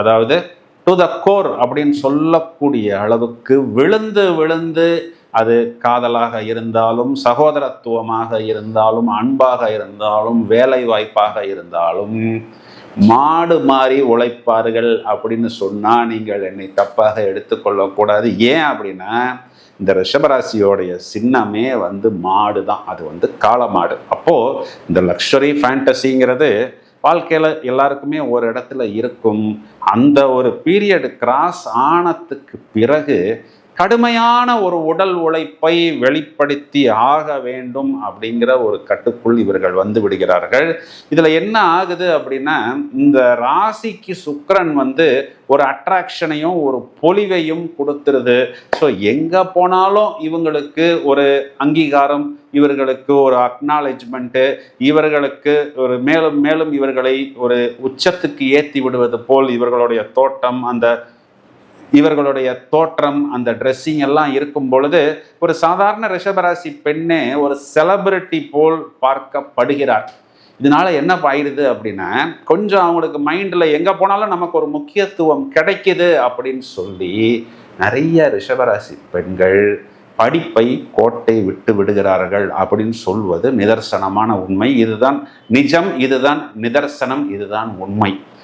அதாவது to the core அப்படின்னு சொல்லக்கூடிய அளவுக்கு விழுந்து விழுந்து, அது காதலாக இருந்தாலும், சகோதரத்துவமாக இருந்தாலும், அன்பாக இருந்தாலும், வேலை வாய்ப்பாக இருந்தாலும் மாடு மாறி உழைப்பார்கள் அப்படின்னு சொன்னா நீங்கள் என்னை தப்பாக எடுத்துக்கொள்ளக்கூடாது. ஏன் அப்படின்னா, இந்த ரிஷபராசியோடைய சின்னமே மாடு தான். அது காளமாடு. அப்போ இந்த லக்ஸரி ஃபேண்டசிங்கிறது வாழ்க்கையில எல்லாருக்குமே ஒரு இடத்துல இருக்கும். அந்த ஒரு பீரியட் கிராஸ் ஆனதுக்கு பிறகு கடுமையான ஒரு உடல் உழைப்பை வெளிப்படுத்தி ஆக வேண்டும் அப்படிங்கிற ஒரு கட்டுக்குள் இவர்கள் விடுகிறார்கள். இதுல என்ன ஆகுது அப்படின்னா, இந்த ராசிக்கு சுக்கிரன் ஒரு அட்ராக்ஷனையும் ஒரு பொலிவையும் கொடுத்துருது. ஸோ எங்க போனாலும் இவங்களுக்கு ஒரு அங்கீகாரம், இவர்களுக்கு ஒரு அக்னாலஜ்மெண்ட்டு, இவர்களுக்கு ஒரு மேலும் மேலும் இவர்களை ஒரு உச்சத்துக்கு ஏற்றி விடுவது போல் இவர்களுடைய தோற்றம், அந்த ட்ரெஸ்ஸிங் எல்லாம் இருக்கும் பொழுது ஒரு சாதாரண ரிஷபராசி பெண்ணே ஒரு செலிபிரிட்டி போல் பார்க்கப்படுகிறார். இதனால என்ன ஆயிடுது அப்படின்னா, கொஞ்சம் அவங்களுக்கு மைண்டில் எங்கே போனாலும் நமக்கு ஒரு முக்கியத்துவம் கிடைக்குது அப்படின்னு சொல்லி நிறைய ரிஷபராசி பெண்கள் படிப்பை கோட்டை விட்டு விடுகிறார்கள் அப்படின்னு சொல்வது நிதர்சனமான உண்மை. இதுதான் நிஜம், இதுதான் நிதர்சனம், இதுதான் உண்மை.